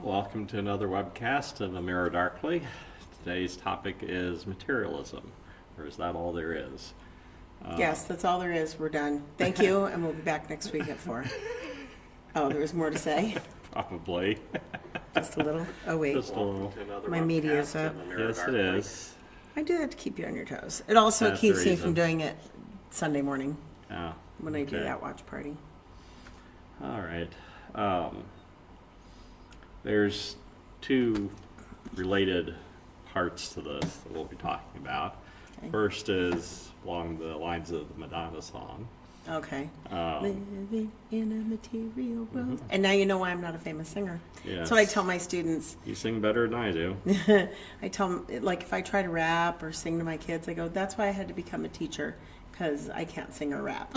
welcome to another webcast of A Mirror Darkly. Today's topic is materialism, or is that all there is? Yes, that's all there is. We're done. Thank you, and we'll be back next week at 4. Oh, there was more to say? Probably. Just a little? Oh, wait. Just a little. My media is up. Yes, it is. I do that to keep you on your toes. It also That's keeps the me from reason. doing it Sunday morning Oh, when I do okay. that watch party. All right. There's two related parts to this that we'll be talking about. Okay. First is along the lines of the Madonna song. Okay. Um, Living in a material world. And now you know why I'm not a famous singer. Yes. So I tell my students, You sing better than I do. I tell them, like, if I try to rap or sing to my kids, I go, that's why I had to become a teacher, because I can't sing or rap.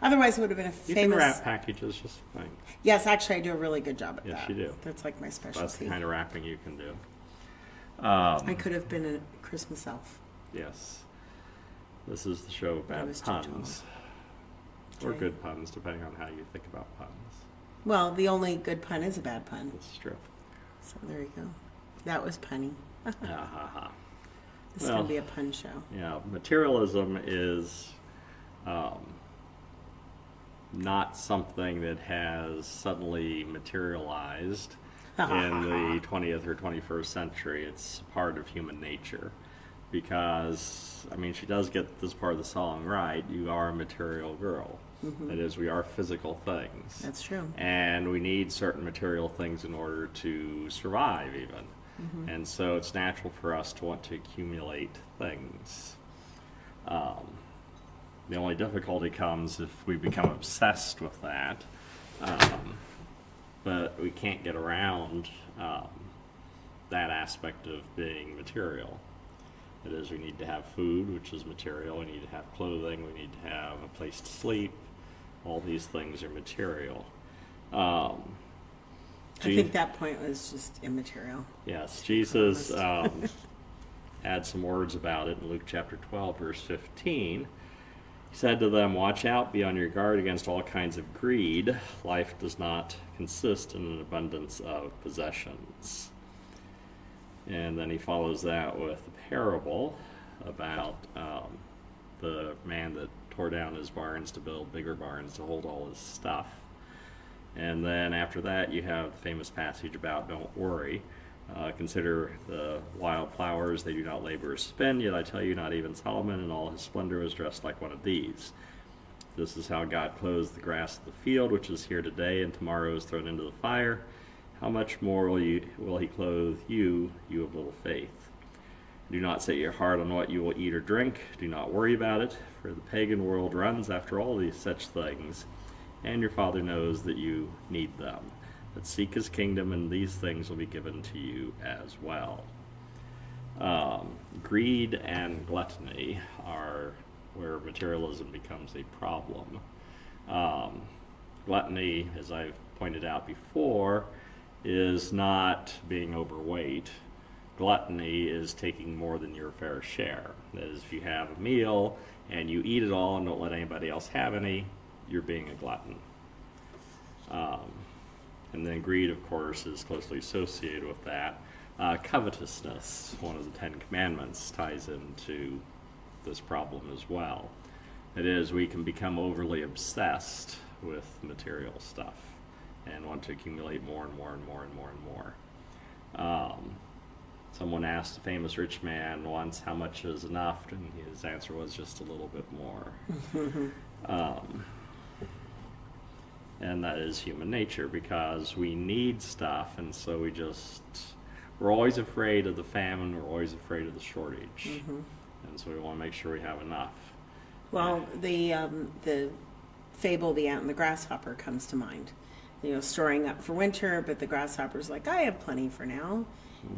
Otherwise, it would have been a You famous. can rap packages just fine. Yes, actually, I do a really good job at Yes, that. you do. That's like my That's the specialty. kind of rapping you can do. I could have been a Christmas elf. Yes. This is the show I about was too puns. Or Okay. good puns, depending on how you think about puns. Well, the only good pun is a bad pun. This is true. So there you go. That was punny. Ha ha ha. This is Well, going to be a pun show. Yeah, materialism is not something that has suddenly materialized in the 20th or 21st century. It's part of human nature. Because, I mean, she does get this part of the song right. You are a material girl. That is, we are physical things. That's true. And we need certain material things in order to survive, even. And so it's natural for us to want to accumulate things. The only difficulty comes if we become obsessed with that. But we can't get around that aspect of being material. That is, we need to have food, which is material. We need to have clothing. We need to have a place to sleep. All these things are material. I think that point was just immaterial. Yes, Jesus had some words about it in Luke chapter 12, verse 15. He said to them, "Watch out, be on your guard against all kinds of greed. Life does not consist in an abundance of possessions." And then he follows that with a parable about the man that tore down his barns to build bigger barns to hold all his stuff. And then after that, you have the famous passage about don't worry. Consider the wild flowers, they do not labor or spin, yet I tell you, not even Solomon in all his splendor was dressed like one of these. This is how God clothes the grass of the field, which is here today and tomorrow is thrown into the fire. How much more will he clothe you, you of little faith? Do not set your heart on what you will eat or drink. Do not worry about it, for the pagan world runs after all these such things, and your Father knows that you need them. But seek his kingdom, and these things will be given to you as well. Greed and gluttony are where materialism becomes a problem. Gluttony, as I've pointed out before, is not being overweight. Gluttony is taking more than your fair share. That is, if you have a meal and you eat it all and don't let anybody else have any, you're being a glutton. And then greed, of course, is closely associated with that. Covetousness, one of the 10 Commandments, ties into this problem as well. That is, we can become overly obsessed with material stuff and want to accumulate more and more and more and more and more. Someone asked a famous rich man once how much is enough, and his answer was just a little bit more. And that is human nature, because we need stuff, and so we're always afraid of the famine, we're always afraid of the shortage. And so we want to make sure we have enough. Well, the fable, The Ant and the Grasshopper, comes to mind. You know, storing up for winter, but the grasshopper's like, I have plenty for now.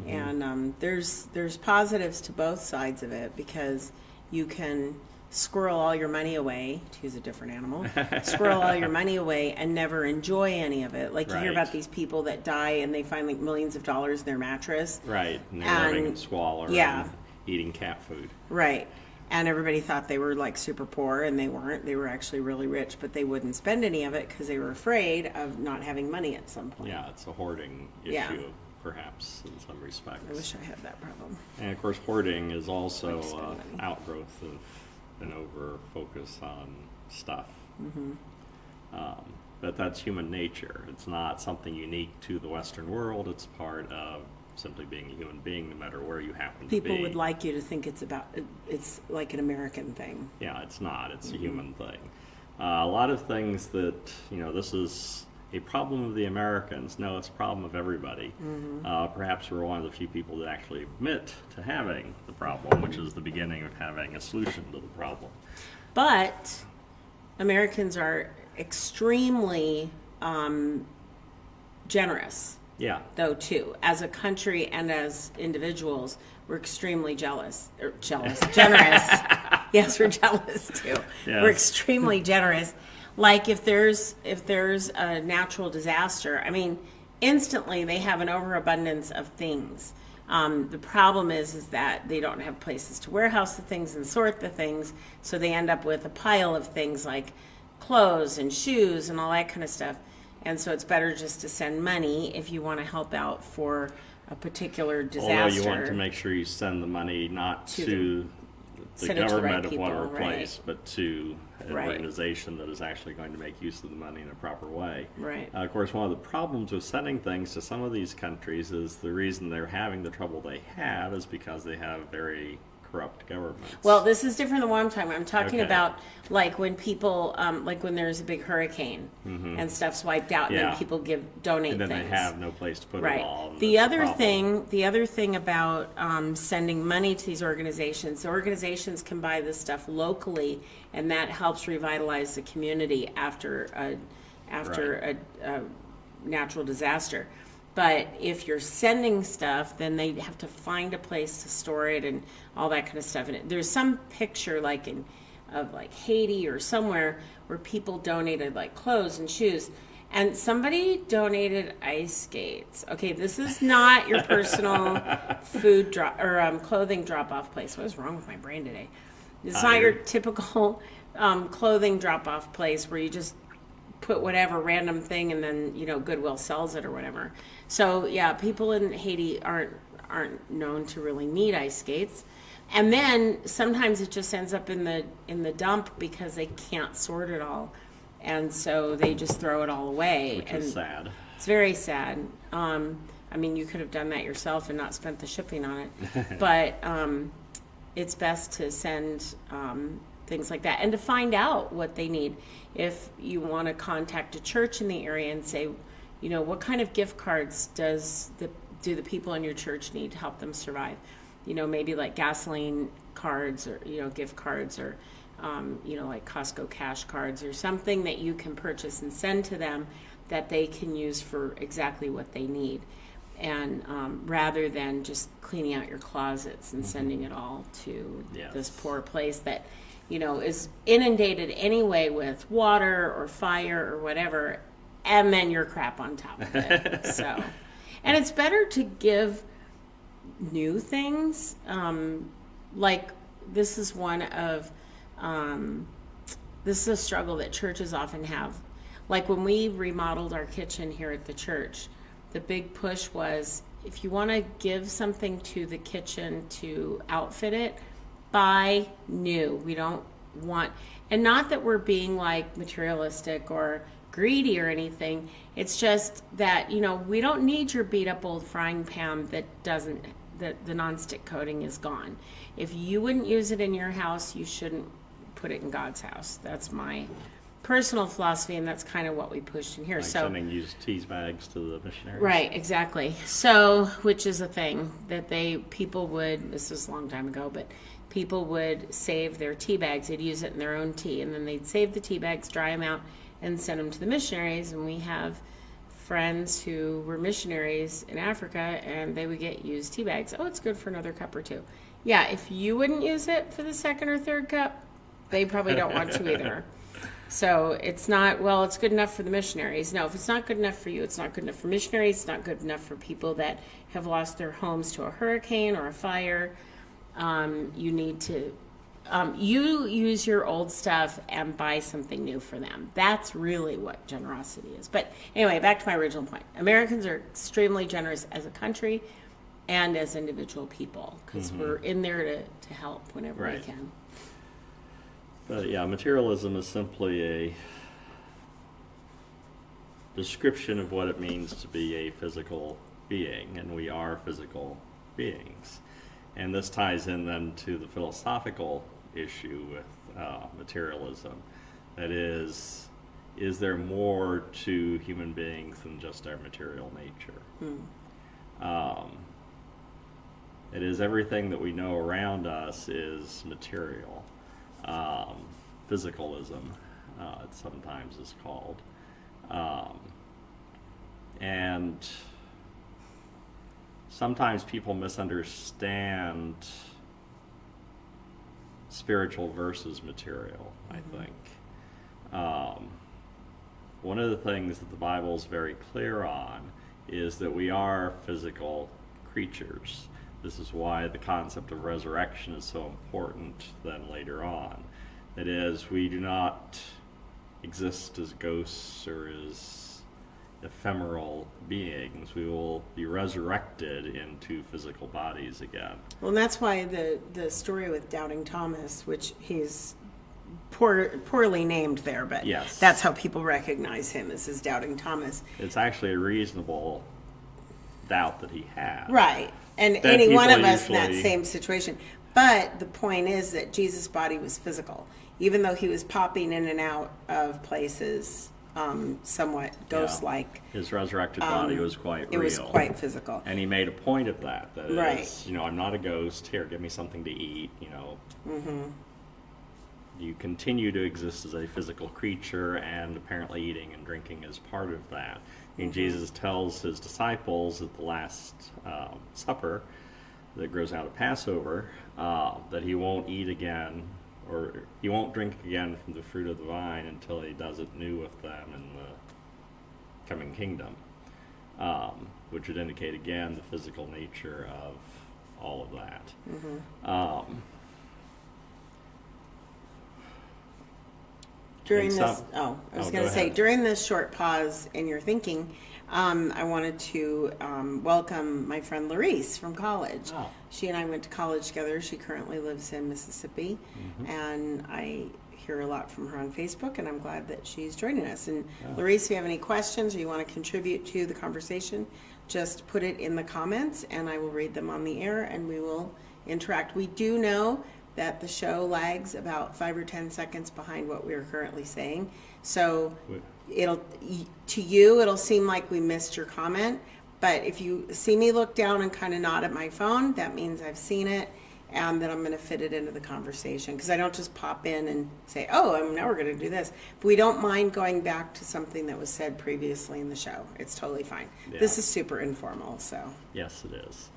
And there's positives to both sides of it, because you can squirrel all your money away, to use a different animal, squirrel all your money away and never enjoy any of it. Like you hear Right. about these people that die and they find like millions of dollars in their mattress. Right, and they're living in squalor yeah. and eating cat food. Right. And everybody thought they were like super poor, and they weren't. They were actually really rich, but they wouldn't spend any of it because they were afraid of not having money at some point. Yeah, it's a hoarding issue, Yeah. perhaps, in some respects. I wish I had that problem. And of course, hoarding is also Like spend money. outgrowth of an over focus on stuff. But that's human nature. It's not something unique to the Western world. It's part of simply being a human being, no matter where you happen to be. People would like you to think it's like an American thing. Yeah, it's not. It's a human thing. A lot of things that, this is a problem of the Americans. No, it's a problem of everybody. Perhaps we're one of the few people that actually admit to having the problem, which is the beginning of having a solution to the problem. But Americans are extremely generous. Yeah. Though too, as a country and as individuals, we're extremely generous. Yes, we're jealous too. Yes. We're extremely generous. Like if there's a natural disaster, I mean, instantly they have an overabundance of things. The problem is that they don't have places to warehouse the things and sort the things, so they end up with a pile of things like clothes and shoes and all that kind of stuff. And so it's better just to send money if you want to help out for a particular disaster. Although you want to make sure you send the money not to the government of whatever place, but to an organization that is actually going to make use of the money in a proper way. Right. Of course, one of the problems with sending things to some of these countries is the reason they're having the trouble they have is because they have very corrupt governments. Well, this is different than what I'm talking about. I'm talking Okay. about like when people, like when there's a big hurricane and stuff's wiped out, and Yeah. then people donate and then things. they have no place to put Right. it all. and The that's other problem. the other thing about sending money to these organizations, the organizations can buy this stuff locally, and that helps revitalize the community after a natural disaster. But if you're sending stuff, then they have to find a place to store it and all that kind of stuff. And there's some picture of Haiti or somewhere where people donated like clothes and shoes. And somebody donated ice skates. Okay, this is not your personal food drop or clothing drop-off place. What is wrong with my brain today? It's not your typical clothing drop-off place where you just put whatever random thing and then Goodwill sells it or whatever. So yeah, people in Haiti aren't known to really need ice skates. And then sometimes it just ends up in the dump because they can't sort it all. And so they just throw it all away. Which is sad. It's very sad. I mean, you could have done that yourself and not spent the shipping on it. But it's best to send things like that and to find out what they need. If you want to contact a church in the area and say, what kind of gift cards do the people in your church need to help them survive? Maybe like gasoline cards or, gift cards or, like Costco cash cards or something that you can purchase and send to them that they can use for exactly what they need. And rather than just cleaning out your closets and sending it all to this poor place that, is inundated anyway with water or fire or whatever, and then your crap on top of it. So, and it's better to give new things. Like this is this is a struggle that churches often have. Like when we remodeled our kitchen here at the church, the big push was if you want to give something to the kitchen to outfit it, buy new. We don't want, and not that we're being like materialistic or greedy or anything. It's just that, we don't need your beat up old frying pan that the nonstick coating is gone. If you wouldn't use it in your house, you shouldn't put it in God's house. That's my personal philosophy, and that's kind of what we pushed in here. Like so sending used teas bags to the missionaries. Right, exactly. So, which is a thing that people would, this was a long time ago, but people would save their tea bags. They'd use it in their own tea, and then they'd save the tea bags, dry them out, and send them to the missionaries. And we have friends who were missionaries in Africa, and they would get used tea bags. Oh, it's good for another cup or two. Yeah, if you wouldn't use it for the second or third cup, they probably don't want to either. So it's not, well, it's good enough for the missionaries. No, if it's not good enough for you, it's not good enough for missionaries. It's not good enough for people that have lost their homes to a hurricane or a fire. You need to you use your old stuff and buy something new for them. That's really what generosity is. But anyway, back to my original point. Americans are extremely generous as a country and as individual people because we're in there to help whenever we can. But yeah, materialism is simply a description of what it means to be a physical being, and we are physical beings. And this ties in then to the philosophical issue with materialism. That is there more to human beings than just our material nature? It is everything that we know around us is material. Physicalism, it sometimes is called. And sometimes people misunderstand spiritual versus material, I think. One of the things that the Bible is very clear on is that we are physical creatures. This is why the concept of resurrection is so important then later on. That is, we do not exist as ghosts or as ephemeral beings. We will be resurrected into physical bodies again. Well, and that's why the story with Doubting Thomas, which he's poorly named there, but yes, that's how people recognize him, as Doubting Thomas. It's actually a reasonable doubt that he had. Right. And that any one of people us in that same situation. But the point is that Jesus' body was physical. Even though he was popping in and out of places, somewhat ghost-like. His resurrected body was quite real. It was quite physical. And he made a point of that. Right. Is, I'm not a ghost. Here, give me something to eat, You continue to exist as a physical creature, and apparently eating and drinking is part of that. Jesus tells his disciples at the Last Supper that grows out of Passover that he won't eat again, or he won't drink again from the fruit of the vine until he does it new with them in the coming kingdom, which would indicate again the physical nature of all of that. During during this short pause in your thinking, I wanted to welcome my friend Larice from college. Oh. She and I went to college together. She currently lives in Mississippi, and I hear a lot from her on Facebook, and I'm glad that she's joining us. And Larice, if you have any questions or you want to contribute to the conversation, just put it in the comments, and I will read them on the air, and we will interact. We do know that the show lags about 5 or 10 seconds behind what we are currently saying. So it'll seem like we missed your comment, but if you see me look down and kind of nod at my phone, that means I've seen it and that I'm going to fit it into the conversation, because I don't just pop in and say, now we're going to do this. But we don't mind going back to something that was said previously in the show. It's totally fine. Yeah. This is super informal, so. Yes, it is.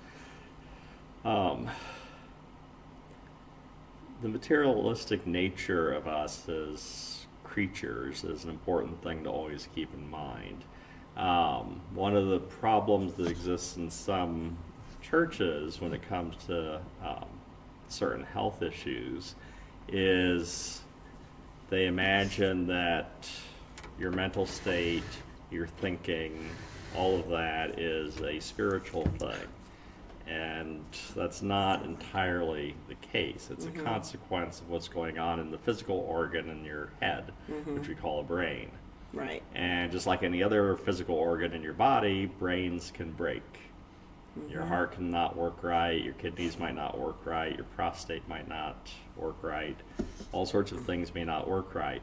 The materialistic nature of us as creatures is an important thing to always keep in mind. One of the problems that exists in some churches when it comes to certain health issues is they imagine that your mental state, your thinking, all of that is a spiritual thing. And that's not entirely the case. It's a consequence of what's going on in the physical organ in your head, which we call a brain. Right. And just like any other physical organ in your body, brains can break. Your heart cannot work right, your kidneys might not work right, your prostate might not work right, all sorts of things may not work right.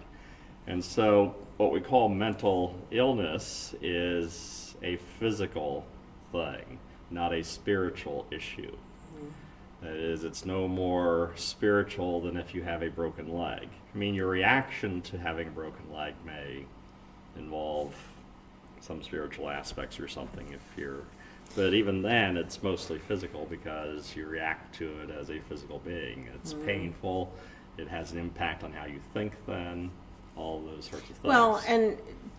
And so what we call mental illness is a physical thing, not a spiritual issue. That is, it's no more spiritual than if you have a broken leg. I mean, your reaction to having a broken leg may involve some spiritual aspects or something but even then it's mostly physical because you react to it as a physical being. It's painful, it has an impact on how you think then, all those sorts of things. Well, and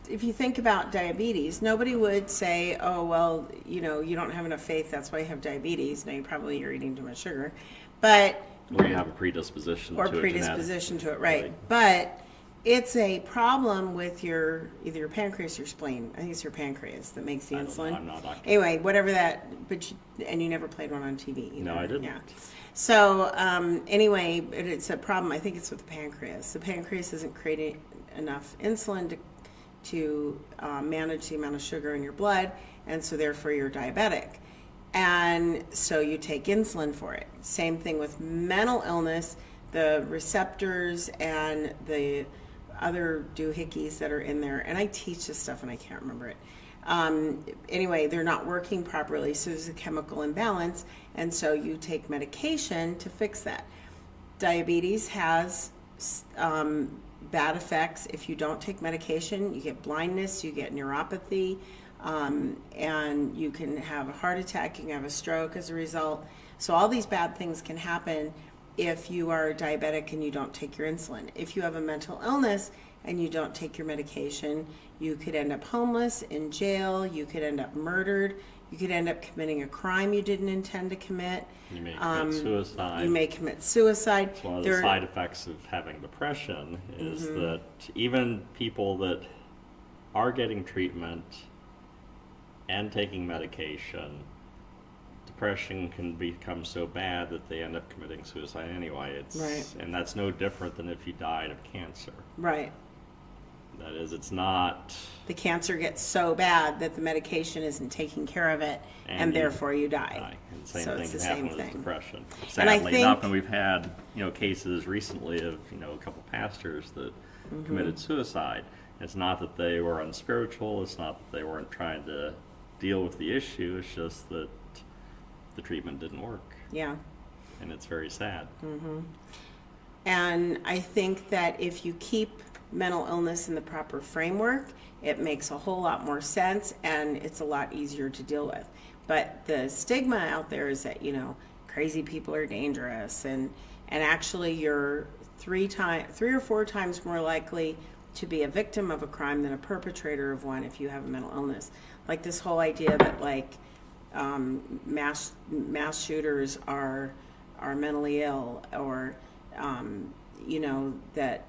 if you think about diabetes, nobody would say, you don't have enough faith, that's why you have diabetes. Now, you're eating too much sugar. But Or you have a predisposition or to it. predisposition to it, right? Right. But it's a problem with either your pancreas or your spleen. I think it's your pancreas that makes the I don't know. insulin. I'm not a doctor. Anyway, whatever that. And you never played one on TV either. No, I didn't. Yeah. So anyway, it's a problem. I think it's with the pancreas. The pancreas isn't creating enough insulin to manage the amount of sugar in your blood, and so therefore you're diabetic. And so you take insulin for it. Same thing with mental illness. The receptors and the other doohickeys that are in there, and I teach this stuff and I can't remember it. Anyway, they're not working properly, so there's a chemical imbalance, and so you take medication to fix that. Diabetes has bad effects. If you don't take medication, you get blindness, you get neuropathy, and you can have a heart attack, you can have a stroke as a result. So all these bad things can happen if you are diabetic and you don't take your insulin. If you have a mental illness and you don't take your medication, you could end up homeless, in jail, you could end up murdered, you could end up committing a crime you didn't intend to commit. You may commit suicide. You may commit suicide. It's one of the side effects of having depression is that even people that are getting treatment and taking medication, depression can become so bad that they end up committing suicide anyway. Right. And that's no different than if you died of cancer. Right. That is, it's not... The cancer gets so bad that the medication isn't taking care of it, and therefore you die. And the same So thing it's can the happen same with thing. depression. And I Sadly enough, think- and we've had cases recently of a couple pastors that committed suicide. It's not that they were unspiritual. It's not that they weren't trying to deal with the issue. It's just that the treatment didn't work. Yeah. And it's very sad. And I think that if you keep mental illness in the proper framework, it makes a whole lot more sense and it's a lot easier to deal with. But the stigma out there is that, crazy people are dangerous, and actually you're 3 or 4 times more likely to be a victim of a crime than a perpetrator of one if you have a mental illness. Like this whole idea that mass shooters are mentally ill, or that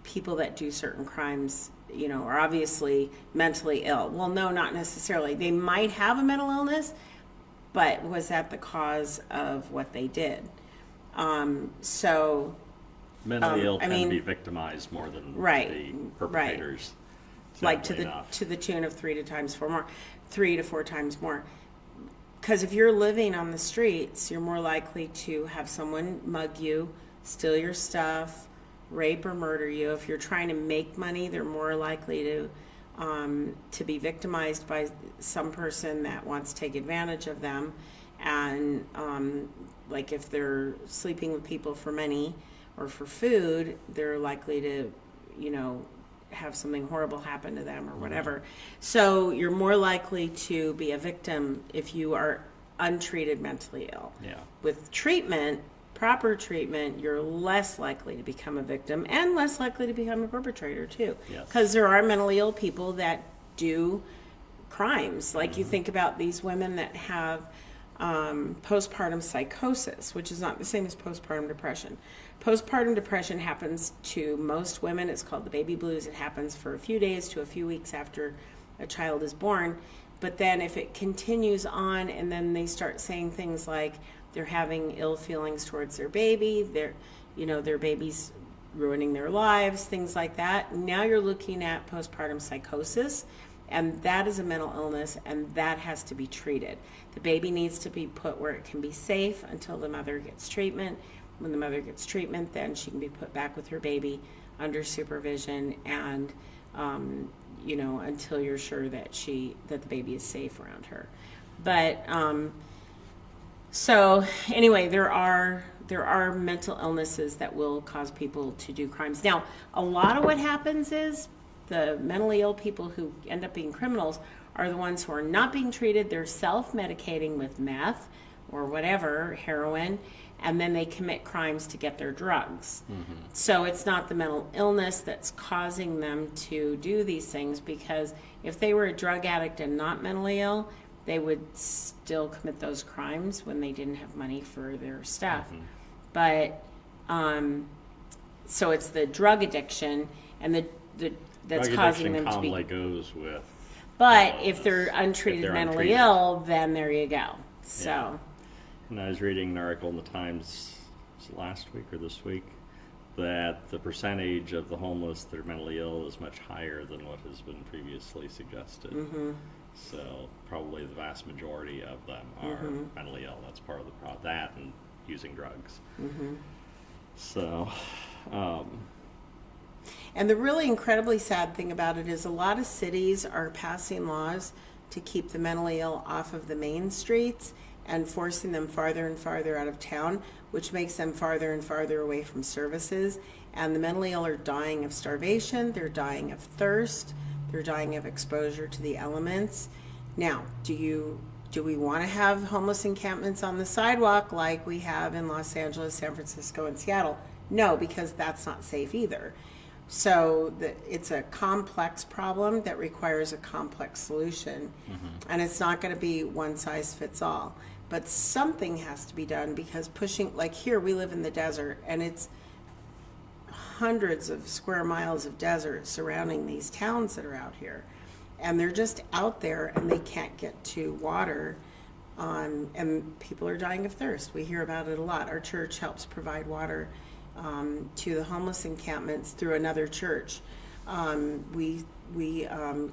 people that do certain crimes are obviously mentally ill. Well, no, not necessarily. They might have a mental illness, but was that the cause of what they did? Mentally ill I tend mean, to be victimized more than right, the perpetrators. Like to sadly enough. the tune of 3 to 4 times more. Because if you're living on the streets, you're more likely to have someone mug you, steal your stuff, rape or murder you. If you're trying to make money, they're more likely to be victimized by some person that wants to take advantage of them. And like if they're sleeping with people for money or for food, they're likely to, have something horrible happen to them or whatever. So you're more likely to be a victim if you are untreated mentally ill. Yeah. With treatment, proper treatment, you're less likely to become a victim and less likely to become a perpetrator too. Yes. Because there are mentally ill people that do crimes. Like you think about these women that have postpartum psychosis, which is not the same as postpartum depression. Postpartum depression happens to most women. It's called the baby blues. It happens for a few days to a few weeks after a child is born. But then if it continues on and then they start saying things like they're having ill feelings towards their baby, their baby's ruining their lives, things like that. Now you're looking at postpartum psychosis, and that is a mental illness, and that has to be treated. The baby needs to be put where it can be safe until the mother gets treatment. When the mother gets treatment, then she can be put back with her baby under supervision, and until you're sure that the baby is safe around her. But so anyway, there are mental illnesses that will cause people to do crimes. Now, a lot of what happens is the mentally ill people who end up being criminals are the ones who are not being treated. They're self-medicating with meth or whatever, heroin, and then they commit crimes to get their drugs. Mm-hmm. So it's not the mental illness that's causing them to do these things, because if they were a drug addict and not mentally ill, they would still commit those crimes when they didn't have money for their stuff. Mm-hmm. But so it's the drug addiction and the that's Drug causing addiction them to be. commonly goes with. But if they're untreated, if they're mentally untreated. ill, then there you go. So. Yeah. And I was reading an article in the Times last week or this week that the percentage of the homeless that are mentally ill is much higher than what has been previously suggested. Mm-hmm. So probably the vast majority of them are mentally ill. That's part of the problem. That and using drugs. Mm-hmm. So. And the really incredibly sad thing about it is a lot of cities are passing laws to keep the mentally ill off of the main streets and forcing them farther and farther out of town, which makes them farther and farther away from services. And the mentally ill are dying of starvation, they're dying of thirst, they're dying of exposure to the elements. Now, do we want to have homeless encampments on the sidewalk like we have in Los Angeles, San Francisco, and Seattle? No, because that's not safe either. So it's a complex problem that requires a complex solution. And it's not going to be one size fits all. But something has to be done because pushing, like here, we live in the desert, and it's hundreds of square miles of desert surrounding these towns that are out here. And they're just out there, and they can't get to water. And people are dying of thirst. We hear about it a lot. Our church helps provide water to the homeless encampments through another church. We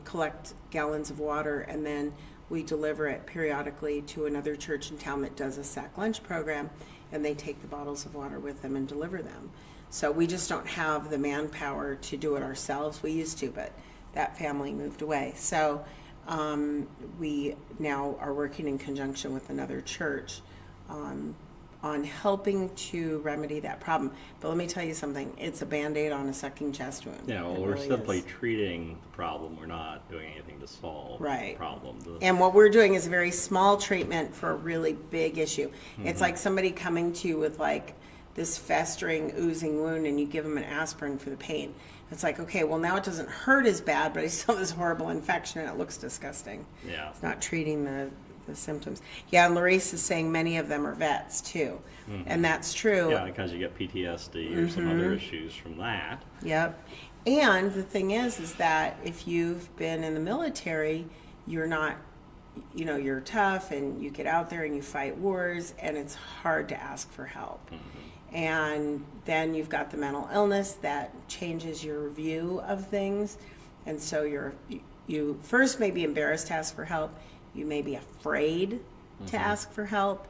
collect gallons of water, and then we deliver it periodically to another church in town that does a sack lunch program, and they take the bottles of water with them and deliver them. So we just don't have the manpower to do it ourselves. We used to, but that family moved away. So we now are working in conjunction with another church on helping to remedy that problem. But let me tell you something, it's a Band-Aid on a sucking chest wound. Yeah, well, It we're really simply is. treating the problem. We're not doing anything to solve Right. the problem. And what we're doing is a very small treatment for a really big issue. It's like somebody coming to you with like this festering, oozing wound, and you give them an aspirin for the pain. It's like, okay, well now it doesn't hurt as bad, but I still have this horrible infection and it looks disgusting. Yeah. It's not treating the symptoms. Yeah, and Larice is saying many of them are vets too. And that's true. Yeah, because you get PTSD or some other issues from that. Yep. And the thing is that if you've been in the military, you're not, you're tough and you get out there and you fight wars, and it's hard to ask for help. And then you've got the mental illness that changes your view of things. And so you first may be embarrassed to ask for help. You may be afraid to ask for help.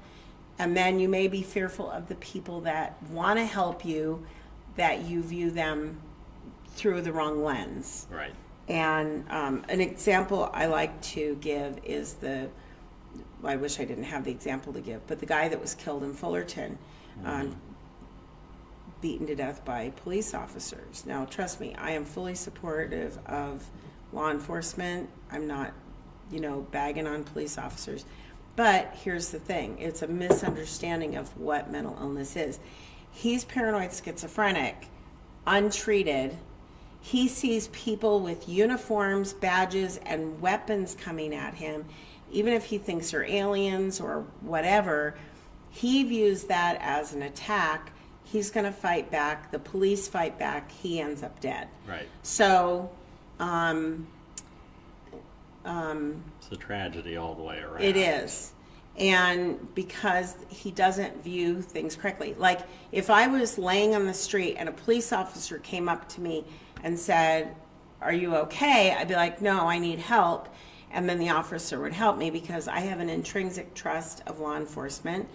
And then you may be fearful of the people that want to help you, that you view them through the wrong lens. Right. And an example I like to give is I wish I didn't have the example to give, but the guy that was killed in Fullerton, beaten to death by police officers. Now, trust me, I am fully supportive of law enforcement. I'm not, bagging on police officers. But here's the thing. It's a misunderstanding of what mental illness is. He's paranoid schizophrenic, untreated. He sees people with uniforms, badges, and weapons coming at him. Even if he thinks they're aliens or whatever, he views that as an attack. He's going to fight back. The police fight back. He ends up dead. Right. So, It's a tragedy all the way around. it is. And because he doesn't view things correctly. Like, if I was laying on the street and a police officer came up to me and said, "Are you okay?" I'd be like, "No, I need help." And then the officer would help me because I have an intrinsic trust of law enforcement.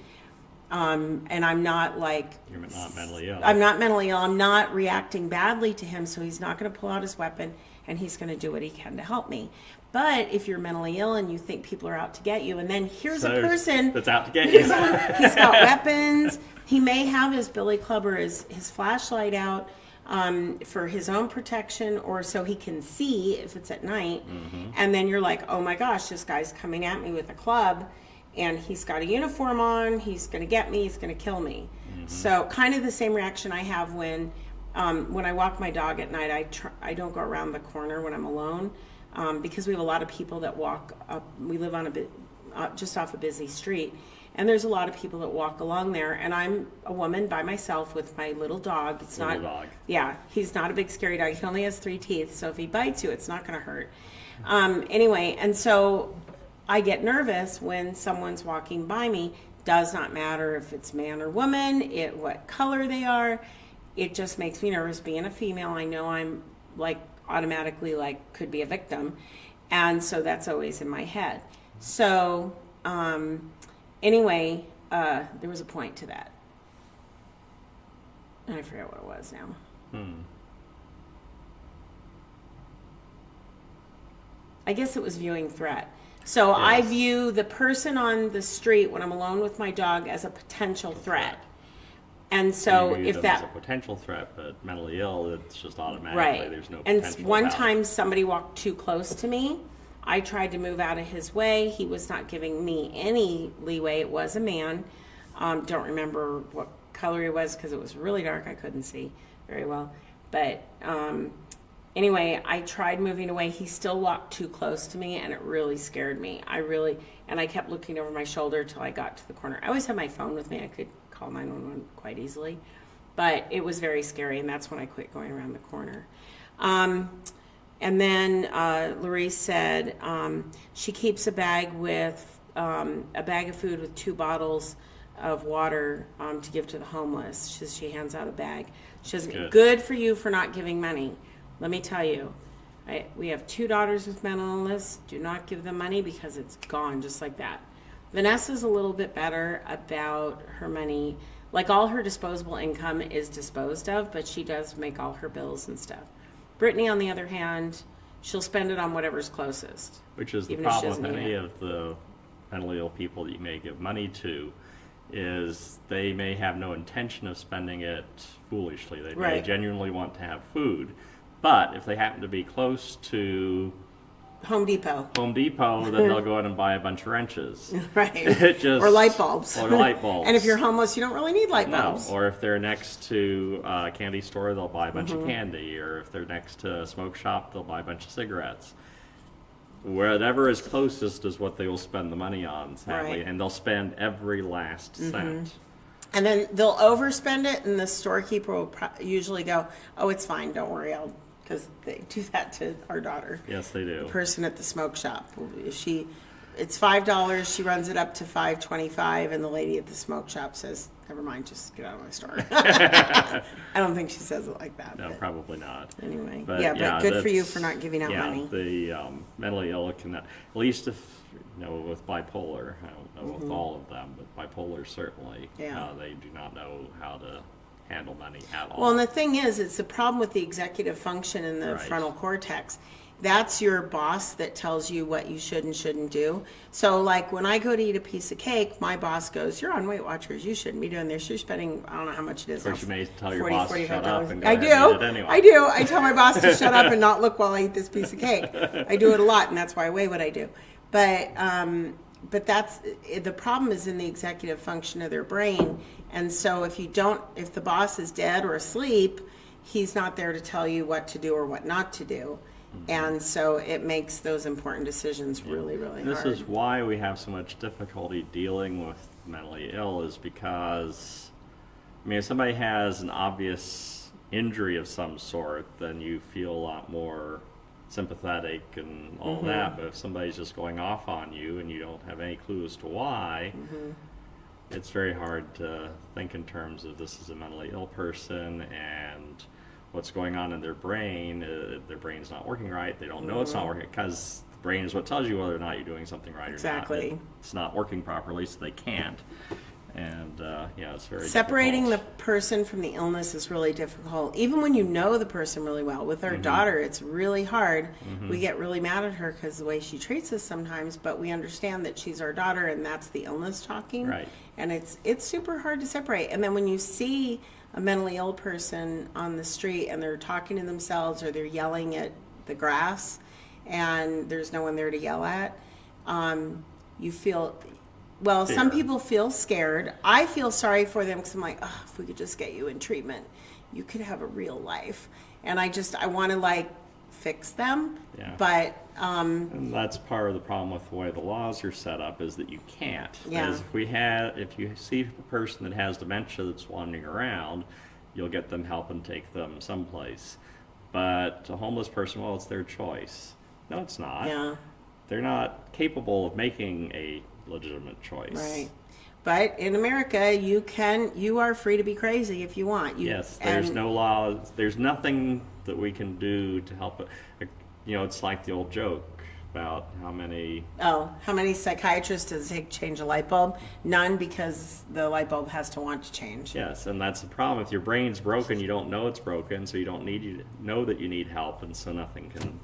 And I'm not like... You're not mentally ill. I'm not mentally ill. I'm not reacting badly to him, so he's not going to pull out his weapon, and he's going to do what he can to help me. But if you're mentally ill and you think people are out to get you, and then here's a person that's out to get you. he's got weapons. He may have his billy club or his flashlight out for his own protection, or so he can see if it's at night. And then you're like, oh my gosh, this guy's coming at me with a club, and he's got a uniform on. He's going to get me. He's going to kill me. So kind of the same reaction I have when I walk my dog at night. I don't go around the corner when I'm alone. Because we have a lot of people that walk up. We live on a just off a busy street. And there's a lot of people that walk along there, and I'm a woman by myself with my little dog. It's Little not, dog. yeah, he's not a big scary dog. He only has 3 teeth, so if he bites you, it's not going to hurt. Anyway, and so I get nervous when someone's walking by me. Does not matter if it's man or woman, what color they are. It just makes me nervous. Being a female, I know I'm like automatically like could be a victim, and so that's always in my head. So anyway, there was a point to that, and I forget what it was now. I guess it was viewing threat. So Yes. I view the person on the street when I'm alone with my dog as a potential threat. And so You view if them that... as a potential threat, but mentally ill, it's just automatically, Right. there's no And potential one about it. time somebody walked too close to me. I tried to move out of his way. He was not giving me any leeway. It was a man. Don't remember what color he was because it was really dark. I couldn't see very well. But anyway, I tried moving away. He still walked too close to me, and it really scared me. And I kept looking over my shoulder till I got to the corner. I always have my phone with me. I could call 911 quite easily. But it was very scary, and that's when I quit going around the corner. And then Larice said she keeps a bag of food with 2 bottles of water to give to the homeless. She hands out a bag. She says, good for you for not giving money. Let me tell you, we have 2 daughters with mental illness. Do not give them money because it's gone just like that. Vanessa's a little bit better about her money. Like all her disposable income is disposed of, but she does make all her bills and stuff. Brittany, on the other hand, she'll spend it on whatever's closest. Which is the even if she problem with doesn't need any it. of the mentally ill people that you may give money to, is they may have no intention of spending it foolishly. They may Right. genuinely want to have food. But if they happen to be close to Home Depot. Home Depot, then they'll go in and buy a bunch of wrenches. Right. It just, or light bulbs. Or light bulbs. And if you're homeless, you don't really need light No, bulbs. or if they're next to a candy store, they'll buy a bunch of candy. Or if they're next to a smoke shop, they'll buy a bunch of cigarettes. Whatever is closest is what they will spend the money on, sadly. Right. And they'll spend every last cent. And then they'll overspend it, and the storekeeper will usually go, oh, it's fine, don't worry, because they do that to our daughter. Yes, they do. The person at the smoke shop. If it's $5, she runs it up to $5.25, and the lady at the smoke shop says, never mind, just get out of my store. I don't think she says it like that. No, but probably not. anyway. But, But good for you that's- for not giving out money. The mentally ill can, at least if, with bipolar, I don't know with all of them, but bipolar certainly, Yeah. they do not know how to handle money at all. Well, and the thing is, it's the problem with the executive function in the Right. frontal cortex. That's your boss that tells you what you should and shouldn't do. So, like, when I go to eat a piece of cake, my boss goes, you're on Weight Watchers. You shouldn't be doing this. You're spending, I don't know how much it is. Of course, you may tell your $40, boss to shut up and go I ahead do. and eat it anyway. I do. I tell my boss to shut up and not look while I eat this piece of cake. I do it a lot, and that's why I weigh what I do. But that's the problem is in the executive function of their brain. And so if the boss is dead or asleep, he's not there to tell you what to do or what not to do. And so it makes those important decisions really, really This hard. is why we have so much difficulty dealing with mentally ill, is because, if somebody has an obvious injury of some sort, then you feel a lot more sympathetic and all that. But if somebody's just going off on you and you don't have any clue as to why, it's very hard to think in terms of this is a mentally ill person and what's going on in their brain. Their brain's not working right. They don't know it's not working because the brain is what tells you whether or not you're doing something right Exactly. or not. It's not working properly, so they can't. And it's very Separating difficult. the person from the illness is really difficult. Even when you know the person really well. With our daughter, it's really hard. We get really mad at her because the way she treats us sometimes, but we understand that she's our daughter and that's the illness talking. Right. And it's super hard to separate. And then when you see a mentally ill person on the street and they're talking to themselves or they're yelling at the grass and there's no one there to yell at, you feel... Well, some Fear. people feel scared. I feel sorry for them because I'm like, oh, if we could just get you in treatment, you could have a real life. And I want to fix them. Yeah. But and that's part of the problem with the way the laws are set up, is that you can't. Yeah. As if you see a person that has dementia that's wandering around, you'll get them help and take them someplace. But a homeless person, well, it's their choice. No, it's not. yeah, They're not capable of making a legitimate choice. right. But in America, you are free to be crazy if you want. Yes, there's no law. There's nothing that we can do to help it. It's like the old joke about how many psychiatrists does it take to change a light bulb? None, because the light bulb has to want to change. Yes, and that's the problem. If your brain's broken, you don't know it's broken, so you don't need you to know that you need help, and so nothing can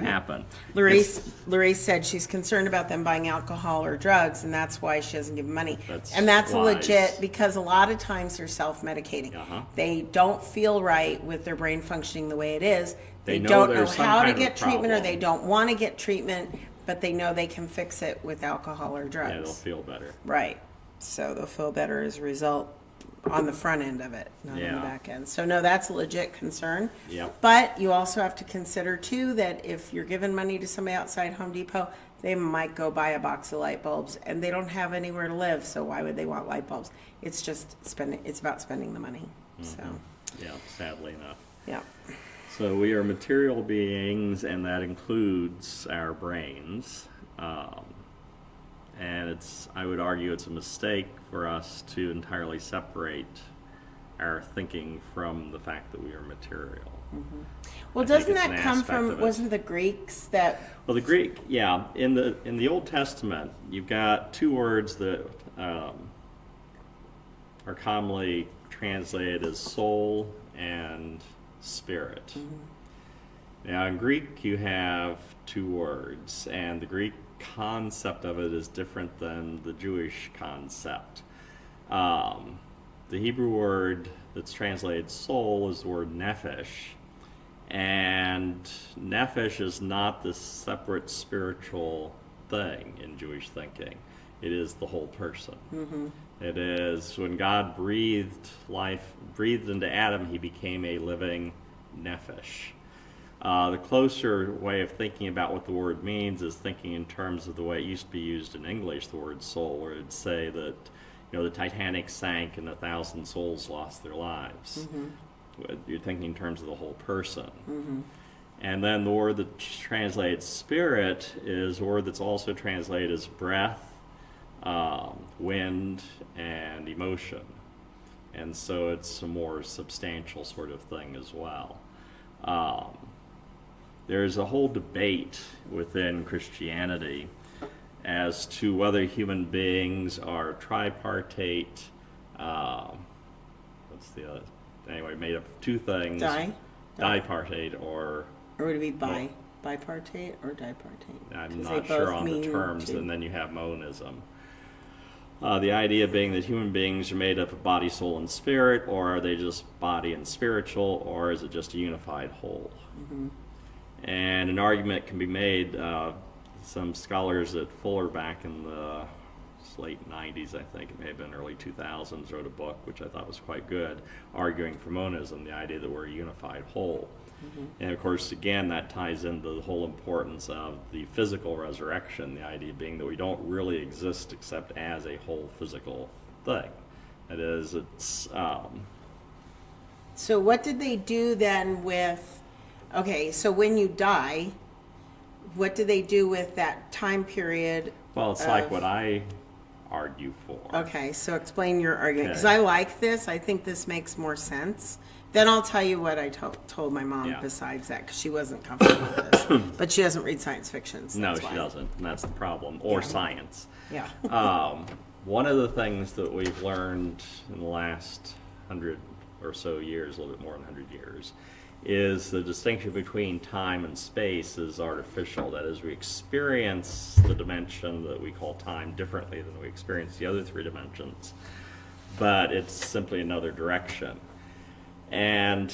happen. Larice said she's concerned about them buying alcohol or drugs, and that's why she doesn't give them money. That's wise. legit, because a lot of times they're self-medicating. They don't feel right with their brain functioning the way it is. They don't know how to get treatment, or they don't want to get treatment, but they know they can fix it with alcohol or drugs. Yeah, they'll feel better. Right. So they'll feel better as a result on the front end of it, not on the back end. So no, that's a legit concern. Yep. But you also have to consider too that if you're giving money to somebody outside Home Depot, they might go buy a box of light bulbs, and they don't have anywhere to live, so why would they want light bulbs? It's just it's about spending the money. So Yeah, sadly enough. yeah. So we are material beings, and that includes our brains. And I would argue it's a mistake for us to entirely separate our thinking from the fact that we are material. Well, doesn't that come from, wasn't the Greeks that... Well, the Greek, yeah. In the Old Testament, you've got two words that are commonly translated as soul and spirit. Now, in Greek, you have two words, and the Greek concept of it is different than the Jewish concept. The Hebrew word that's translated soul is the word nephesh, and nephesh is not this separate spiritual thing in Jewish thinking. It is the whole person. It is when God breathed into Adam, he became a living nephesh. The closer way of thinking about what the word means is thinking in terms of the way it used to be used in English, the word soul, where it'd say that the Titanic sank and 1,000 souls lost their lives. You're thinking in terms of the whole person. And then the word that translates spirit is a word that's also translated as breath, wind, and emotion. And so it's a more substantial sort of thing as well. There's a whole debate within Christianity as to whether human beings are tripartite, what's the other? Anyway, made up of two things. Dipartite or would it be bipartite or dipartite? I'm not sure on the terms, and then you have monism. The idea being that human beings are made up of body, soul, and spirit, or are they just body and spiritual, or is it just a unified whole? And an argument can be made, some scholars at Fuller back in the late 90s, I think, it may have been early 2000s, wrote a book, which I thought was quite good, arguing for monism, the idea that we're a unified whole. And of course, again, that ties into the whole importance of the physical resurrection, the idea being that we don't really exist except as a whole physical thing. That is, it's... So what did they do then with... Okay, so when you die, what do they do with that time period? Well, it's like what I argue for. Okay, so explain your argument. Because I like this. I think this makes more sense. Then I'll tell you what I told my mom besides that, because she wasn't comfortable with this. But she doesn't read science fiction. So no, she doesn't, and that's the problem. Or science. Yeah. One of the things that we've learned in the last 100 or so years, a little bit more than 100 years, is the distinction between time and space is artificial. That is, we experience the dimension that we call time differently than we experience the other three dimensions, but it's simply another direction. And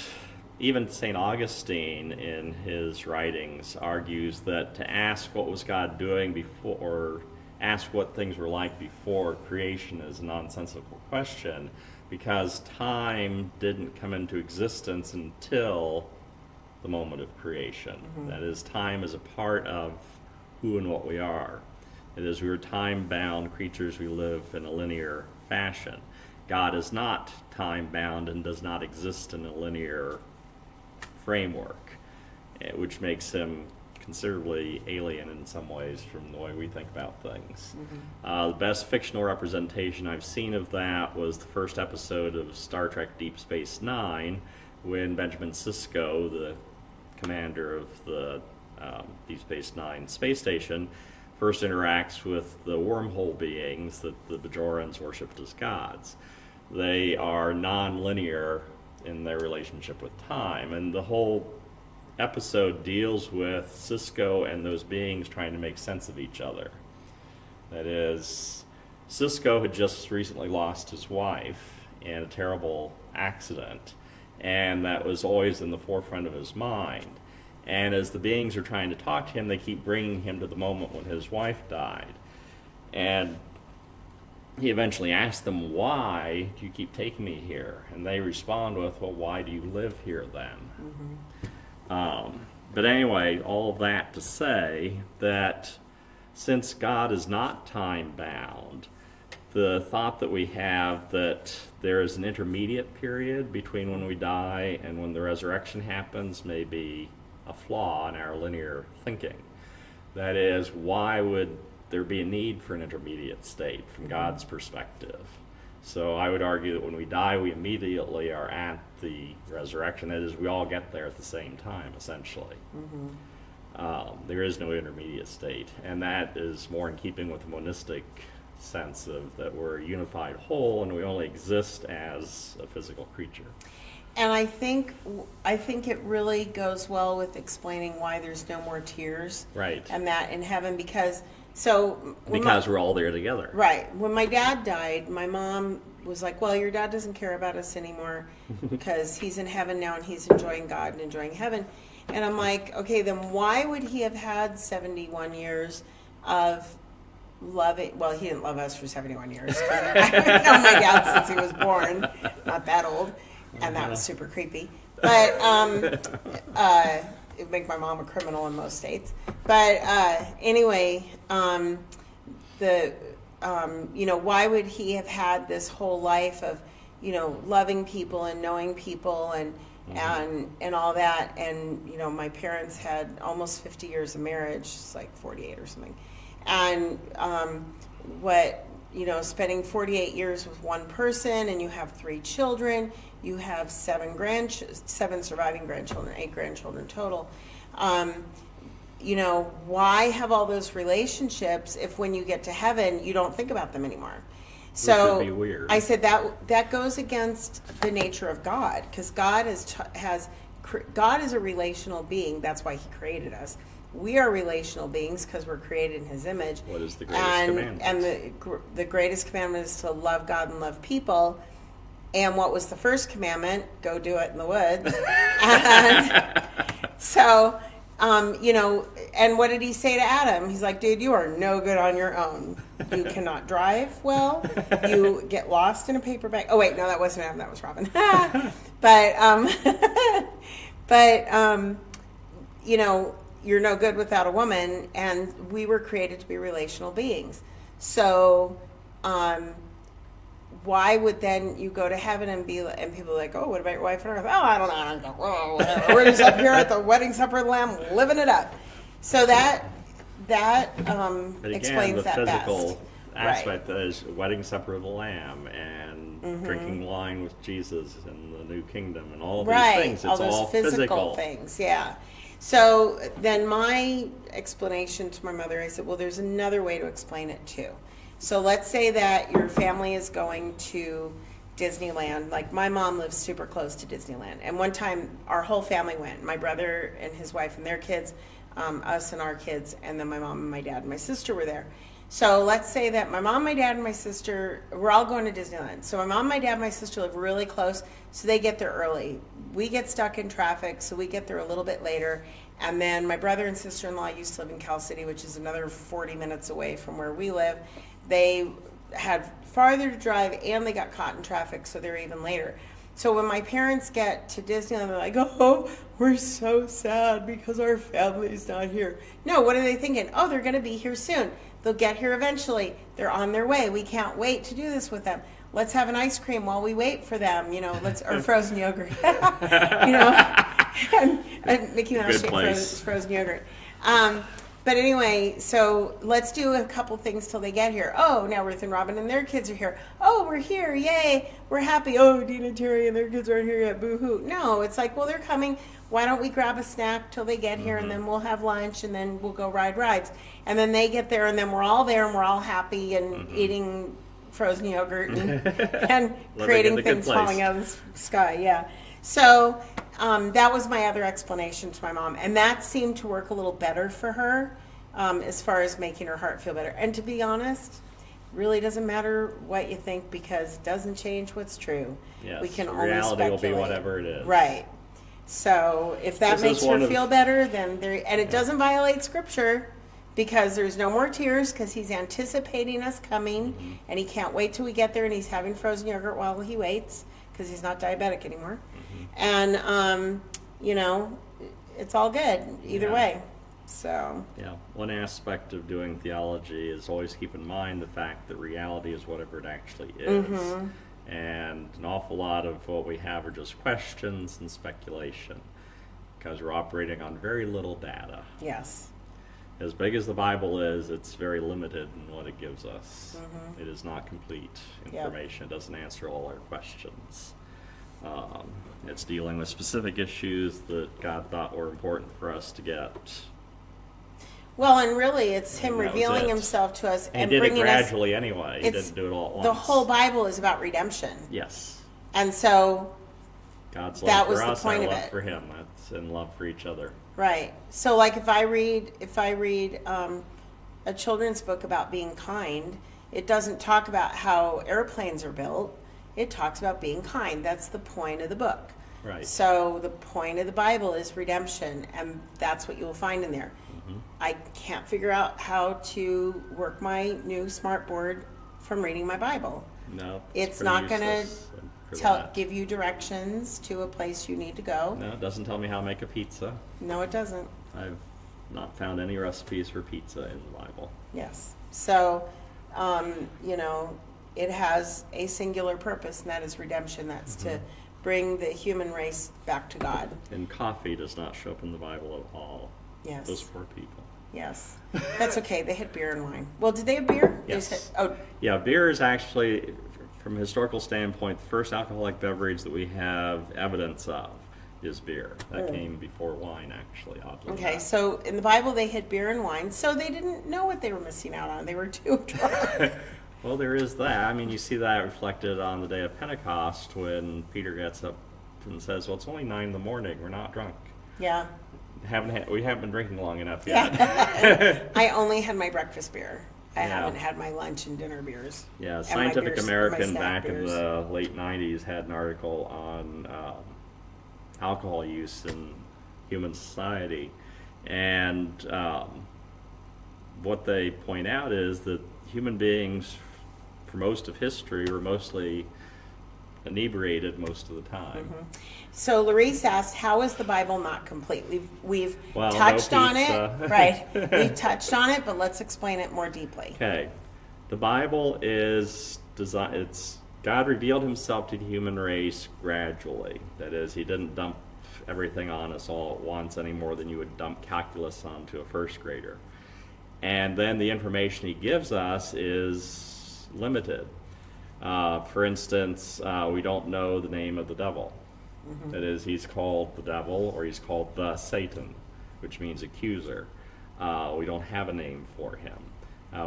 even St. Augustine in his writings argues that to ask what was God doing before, or ask what things were like before creation, is a nonsensical question, because time didn't come into existence until the moment of creation. That is, time is a part of who and what we are. It is, we are time-bound creatures. We live in a linear fashion. God is not time-bound and does not exist in a linear framework, which makes him considerably alien in some ways from the way we think about things. The best fictional representation I've seen of that was the first episode of Star Trek Deep Space Nine, when Benjamin Sisko, the commander of the Deep Space Nine space station, first interacts with the wormhole beings that the Bajorans worshipped as gods. They are non-linear in their relationship with time, and the whole episode deals with Sisko and those beings trying to make sense of each other. That is, Sisko had just recently lost his wife in a terrible accident, and that was always in the forefront of his mind. And as the beings are trying to talk to him, they keep bringing him to the moment when his wife died. And he eventually asks them, why do you keep taking me here? And they respond with, well, why do you live here then? But anyway, all of that to say that since God is not time-bound, the thought that we have that there is an intermediate period between when we die and when the resurrection happens may be a flaw in our linear thinking. That is, why would there be a need for an intermediate state from God's perspective? So I would argue that when we die, we immediately are at the resurrection. That is, we all get there at the same time, essentially. There is no intermediate state, and that is more in keeping with the monistic sense of that we're a unified whole and we only exist as a physical creature. And I think it really goes well with explaining why there's no more tears, Right. and that in heaven, because we're all there together. Right. When my dad died, my mom was like, well, your dad doesn't care about us anymore because he's in heaven now and he's enjoying God and enjoying heaven. And I'm like, okay, then why would he have had 71 years of loving? Well, he didn't love us for 71 years. I've known my dad since he was born, not that old, and that was super creepy. But it would make my mom a criminal in most states. But anyway, why would he have had this whole life of, loving people and knowing people and all that? And, my parents had almost 50 years of marriage, it's like 48 or something. And spending 48 years with one person, and you have 3 children, you have 7 surviving grandchildren, 8 grandchildren total. Why have all those relationships if when you get to heaven, you don't think about them anymore? So which would be weird. I said that goes against the nature of God, because God God is a relational being. That's why he created us. We are relational beings because we're created in his image. What is the greatest commandment? And the greatest commandment is to love God and love people. And what was the first commandment? Go do it in the woods. And so, and what did he say to Adam? He's like, dude, you are no good on your own. You cannot drive well. You get lost in a paper bag. Oh, wait, no, that wasn't Adam. That was Robin. You're no good without a woman, and we were created to be relational beings. So, why would then you go to heaven and people are like, oh, what about your wife and earth? Oh, I don't know. Whoa, whatever. We're just up here at the wedding supper of the Lamb, living it up. So that explains the that physical best. aspect is wedding supper of the Lamb and drinking wine with Jesus and the new kingdom and all of these things. It's all those physical things, yeah. So then my explanation to my mother, I said, well, there's another way to explain it too. So let's say that your family is going to Disneyland. Like my mom lives super close to Disneyland. And one time our whole family went. My brother and his wife and their kids, us and our kids, and then my mom and my dad and my sister were there. So let's say that my mom, my dad, and my sister, we're all going to Disneyland. So my mom, my dad, and my sister live really close, so they get there early. We get stuck in traffic, so we get there a little bit later. And then my brother and sister-in-law used to live in Cal City, which is another 40 minutes away from where we live. They had farther to drive, and they got caught in traffic, so they're even later. So when my parents get to Disneyland, they're like, oh, we're so sad because our family's not here. No, what are they thinking? Oh, they're going to be here soon. They'll get here eventually. They're on their way. We can't wait to do this with them. Let's have an ice cream while we wait for them, or frozen yogurt, and Mickey Mouse shaped frozen yogurt. But anyway, so let's do a couple things till they get here. Oh, now Ruth and Robin and their kids are here. Oh, we're here. Yay. We're happy. Oh, Dean and Terry and their kids aren't here yet. Boo-hoo. No, it's like, well, they're coming. Why don't we grab a snack till they get here, and then we'll have lunch, and then we'll go ride rides. And then they get there, and then we're all there, and we're all happy and eating frozen yogurt and creating things falling out of the sky. Yeah. So that was my other explanation to my mom. And that seemed to work a little better for her as far as making her heart feel better. And to be honest, really doesn't matter what you think, because it doesn't change what's true. Yes, we can only reality speculate. will be whatever it is. Right. So if that makes her feel better, then and it doesn't violate Scripture, because there's no more tears, because he's anticipating us coming, and he can't wait till we get there, and he's having frozen yogurt while he waits, because he's not diabetic anymore. And, it's all good either way. So. Yeah, one aspect of doing theology is always keep in mind the fact that reality is whatever it actually is. And an awful lot of what we have are just questions and speculation, because we're operating on very little data. Yes. As big as the Bible is, it's very limited in what it gives us. It is not complete information. It doesn't answer all our questions. It's dealing with specific issues that God thought were important for us to get. Well, and really, it's him revealing himself to us and bringing us. He did it gradually anyway. He didn't do it all at once. The whole Bible is about redemption. Yes. And so God's that love was for the us, point our of love it. for him. That's in love for each other. Right. So, like, if I read a children's book about being kind, it doesn't talk about how airplanes are built. It talks about being kind. That's the point of the book. Right. So the point of the Bible is redemption, and that's what you will find in there. I can't figure out how to work my new smart board from reading my Bible. No, it's not going to give you directions to a place you need to go. No, it doesn't tell me how to make a pizza. No, it doesn't. I've not found any recipes for pizza in the Bible. Yes. So, it has a singular purpose, and that is redemption. That's to bring the human race back to God. And coffee does not show up in the Bible at all. Yes. Those poor people. Yes. That's okay. They had beer and wine. Well, did they have beer? Yes. Yeah, beer is actually, from a historical standpoint, the first alcoholic beverage that we have evidence of is beer. That came before wine, actually, oddly enough. Okay, so in the Bible they had beer and wine, so they didn't know what they were missing out on. They were too drunk. Well, there is that. I mean, you see that reflected on the day of Pentecost when Peter gets up and says, well, it's only 9 in the morning. We're not drunk. Yeah. We haven't been drinking long enough yet. Yeah. I only had my breakfast beer. I haven't had my lunch and dinner beers. Yeah, Scientific American back in the late 90s had an article on alcohol use in human society. And what they point out is that human beings, for most of history, were mostly inebriated most of the time. So Larice asked, how is the Bible not complete? We've touched on it. Right. We've touched on it, but let's explain it more deeply. Okay. The Bible is designed, God revealed himself to the human race gradually. That is, he didn't dump everything on us all at once any more than you would dump calculus onto a first grader. And then the information he gives us is limited. For instance, we don't know the name of the devil. That is, he's called the devil, or he's called the Satan, which means accuser. We don't have a name for him.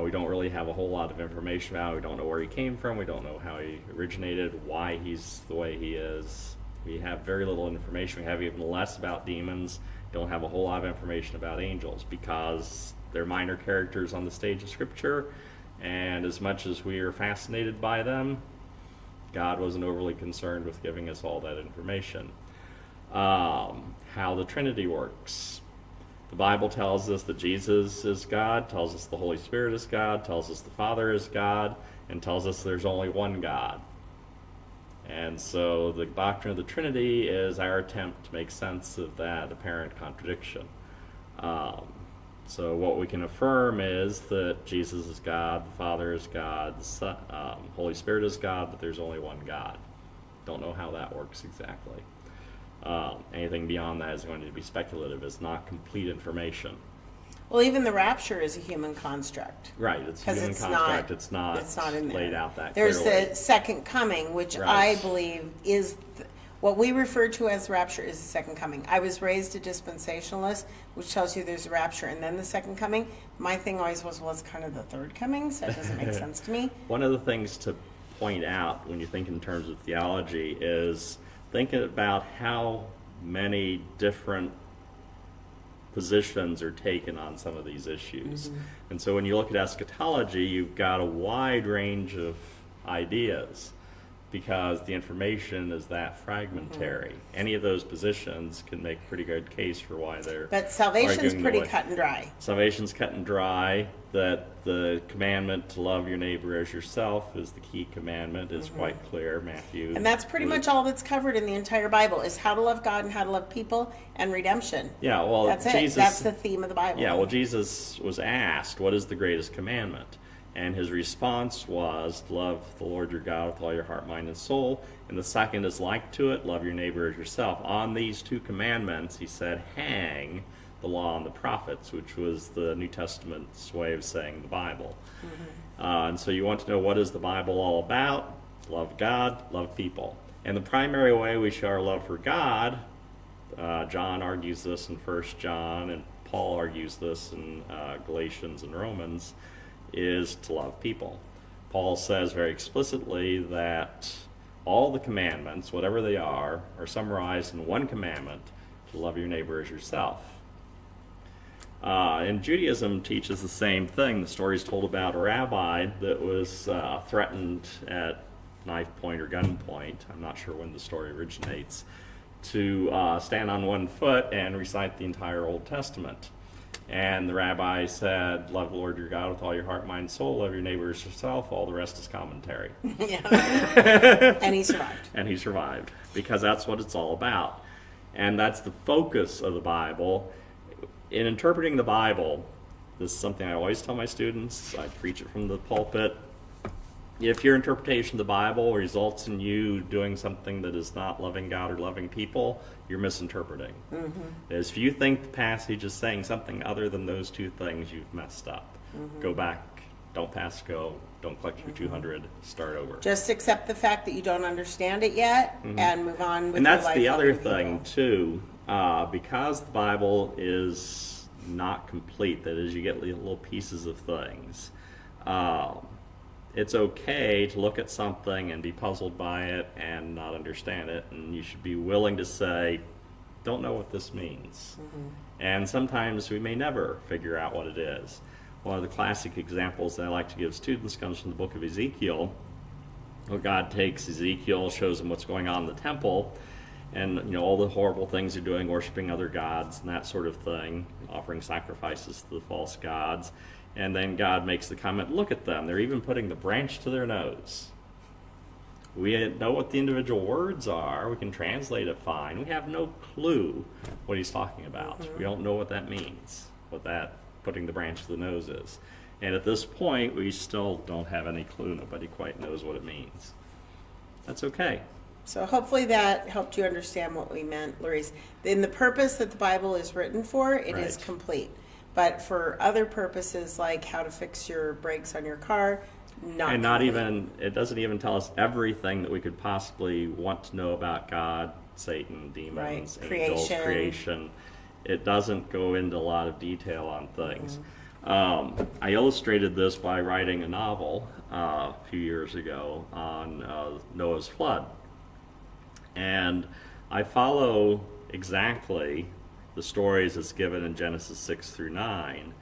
We don't really have a whole lot of information about him. We don't know where he came from. We don't know how he originated, why he's the way he is. We have very little information. We have even less about demons. Don't have a whole lot of information about angels, because they're minor characters on the stage of Scripture, and as much as we are fascinated by them, God wasn't overly concerned with giving us all that information. How the Trinity works. The Bible tells us that Jesus is God, tells us the Holy Spirit is God, tells us the Father is God, and tells us there's only one God. And so the doctrine of the Trinity is our attempt to make sense of that apparent contradiction. So what we can affirm is that Jesus is God, the Father is God, the Son, Holy Spirit is God, but there's only one God. Don't know how that works exactly. Anything beyond that is going to be speculative. It's not complete information. Well, even the rapture is a human construct. Right, it's a human construct. It's not in there. Laid out that There's clearly. the second coming, which Right. I believe is what we refer to as rapture is the second coming. I was raised a dispensationalist, which tells you there's a rapture and then the second coming. My thing always was kind of the third coming, so it doesn't make sense to me. One of the things to point out when you think in terms of theology is thinking about how many different positions are taken on some of these issues. And so when you look at eschatology, you've got a wide range of ideas because the information is that fragmentary. Any of those positions can make a pretty good case for why they're But salvation's arguing the pretty way. cut and dry. Salvation's cut and dry, that the commandment to love your neighbor as yourself is the key commandment, is quite clear, Matthew. And that's pretty much all that's covered in the entire Bible is how to love God and how to love people and redemption. Yeah, well, That's Jesus, it. That's the theme of the Bible. Yeah, well, Jesus was asked, what is the greatest commandment? And his response was to love the Lord your God with all your heart, mind, and soul. And the second is like to it, love your neighbor as yourself. On these two commandments, he said, hang the law and the prophets, which was the New Testament's way of saying the Bible. And so you want to know, what is the Bible all about? Love God, love people. And the primary way we show our love for God, John argues this in 1 John, and Paul argues this in Galatians and Romans, is to love people. Paul says very explicitly that all the commandments, whatever they are summarized in one commandment, to love your neighbor as yourself. And Judaism teaches the same thing. The story is told about a rabbi that was threatened at knife point or gun point, I'm not sure when the story originates, to stand on one foot and recite the entire Old Testament. And the rabbi said, love the Lord your God with all your heart, mind, soul, love your neighbor as yourself, all the rest is commentary. And he survived. And he survived, because that's what it's all about. And that's the focus of the Bible. In interpreting the Bible, this is something I always tell my students, I preach it from the pulpit. If your interpretation of the Bible results in you doing something that is not loving God or loving people, you're misinterpreting. If you think the passage is saying something other than those two things, you've messed up. Go back, don't pass go, don't collect your 200, start over. Just accept the fact that you don't understand it yet and move on with And your that's life the other loving thing, people. too. Because the Bible is not complete, that is, you get little pieces of things. It's okay to look at something and be puzzled by it and not understand it, and you should be willing to say, don't know what this means. And sometimes we may never figure out what it is. One of the classic examples that I like to give students comes from the book of Ezekiel. Well, God takes Ezekiel, shows him what's going on in the temple, and all the horrible things they're doing, worshiping other gods and that sort of thing, offering sacrifices to the false gods. And then God makes the comment, look at them, they're even putting the branch to their nose. We know what the individual words are, we can translate it fine. We have no clue what he's talking about. We don't know what that means, what that putting the branch to the nose is. And at this point, we still don't have any clue. Nobody quite knows what it means. That's okay. So hopefully that helped you understand what we meant, Larice. In the purpose that the Bible is written for, it is Right. complete. But for other purposes, like how to fix your brakes on your car, not And not complete. even, it doesn't even tell us everything that we could possibly want to know about God, Satan, demons, Right. angels, Creation. creation. It doesn't go into a lot of detail on things. I illustrated this by writing a novel a few years ago on Noah's flood. And I follow exactly the stories as given in Genesis 6 through 9,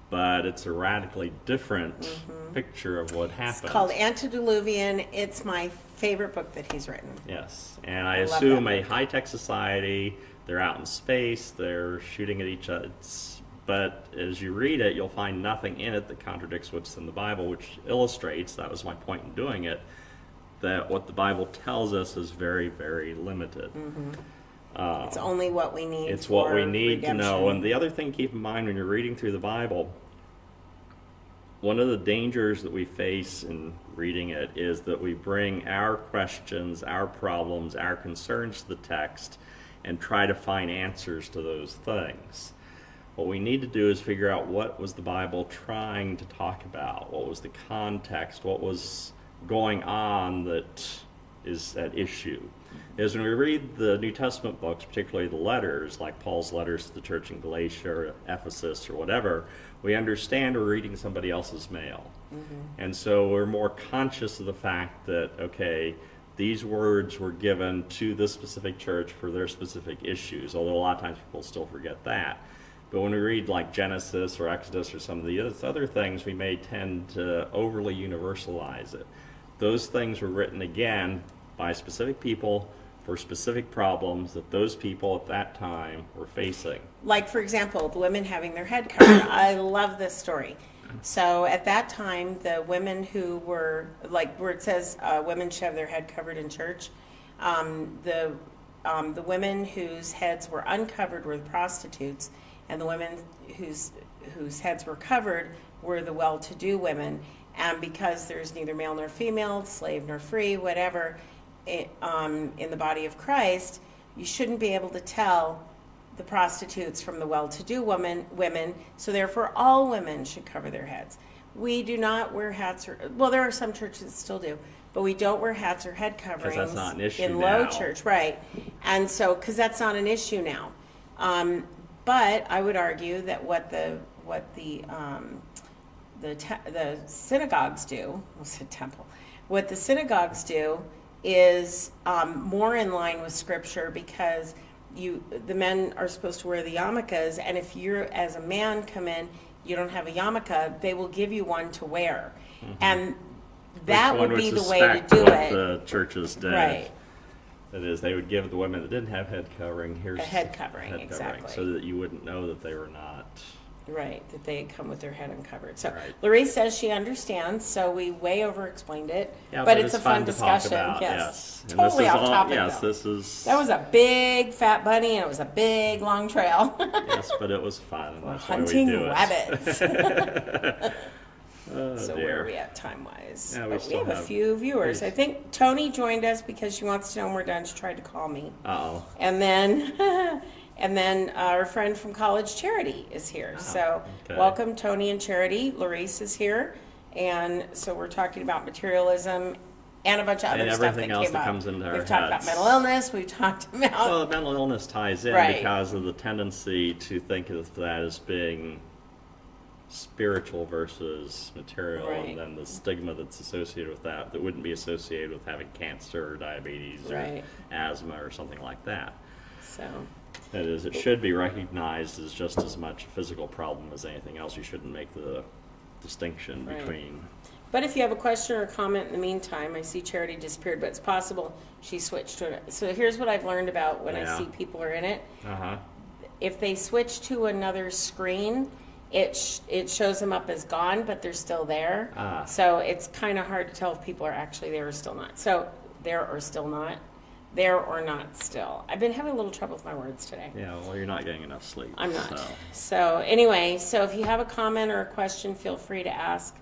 but it's a radically different picture of what happened. It's called Antediluvian. It's my favorite book that he's written. Yes, and I I love assume that a high-tech society, they're out in space, they're shooting at each other, but as you read it, you'll find nothing in it that contradicts what's in the Bible, which illustrates, that was my point in doing it, that what the Bible tells us is very, very limited. It's only what we need. It's for what we need to know. redemption. And the other thing, keep in mind when you're reading through the Bible, one of the dangers that we face in reading it is that we bring our questions, our problems, our concerns to the text and try to find answers to those things. What we need to do is figure out what was the Bible trying to talk about, what was the context, what was going on that is at issue. Is when we read the New Testament books, particularly the letters, like Paul's letters to the church in Galatia or Ephesus or whatever, we understand we're reading somebody else's mail. And so we're more conscious of the fact that, okay, these words were given to this specific church for their specific issues, although a lot of times people still forget that. But when we read like Genesis or Exodus or some of the other things, we may tend to overly universalize it. Those things were written again by specific people for specific problems that those people at that time were facing. Like, for example, the women having their head covered. I love this story. So at that time, the women who were, like where it says women should have their head covered in church, the women whose heads were uncovered were the prostitutes, and the women whose heads were covered were the well-to-do women. And because there's neither male nor female, slave nor free, whatever, in the body of Christ, you shouldn't be able to tell the prostitutes from the well-to-do women, so therefore all women should cover their heads. We do not wear hats, well, there are some churches that still do, but we don't wear hats or head coverings that's not an issue in now. low church, right? And so, because that's not an issue now. But I would argue that what the synagogues do, I said temple, what the synagogues do is more in line with Scripture, because the men are supposed to wear the yarmulkes, and if you're as a man come in, you don't have a yarmulke, they will give you one to wear, and that would be the way to do it. The churches did. Right. That is, they would give the women that didn't have head covering, here's A head covering, exactly. so that you wouldn't know that they were not. Right, that they had come with their head uncovered. So Right. Lorraine says she understands, so we way over explained it. Yeah, but it's a fun to talk discussion. about, Yes. And Totally this is off topic. Yes, though. this is. That was a big fat bunny, and it was a big long trail. Yes, but it was fun. And that's Hunting why we do rabbits. It. Oh, So dear. where are we at time-wise? Yeah, we We still have a have- few viewers. I think Tony joined us because she wants to know when we're done. She tried to call me. Uh-oh. And then our friend from college, Charity, is here. So okay. welcome, Tony and Charity. Larice is here. And so we're talking about materialism and a bunch of other And stuff that everything else came that up. comes into our We've talked about heads. mental illness. We've talked about... Well, the mental illness ties in Right. because of the tendency to think of that as being spiritual versus material, Right. and then the stigma that's associated with that wouldn't be associated with having cancer or diabetes Right. or asthma or something like that. So, That is, it should be recognized as just as much a physical problem as anything else. You shouldn't make the distinction Right. between. but if you have a question or a comment in the meantime, I see Charity disappeared, but it's possible she switched to it. So here's what I've learned about when I Yeah. see people are in it. Uh-huh. If they switch to another screen, it shows them up as gone, but they're still there. Ah. So it's kind of hard to tell if people are actually there or still not. So there or still not, there or not still. I've been having a little trouble with my words today. Yeah, well, you're not getting enough sleep. I'm not. So. So anyway, so if you have a comment or a question, feel free to ask.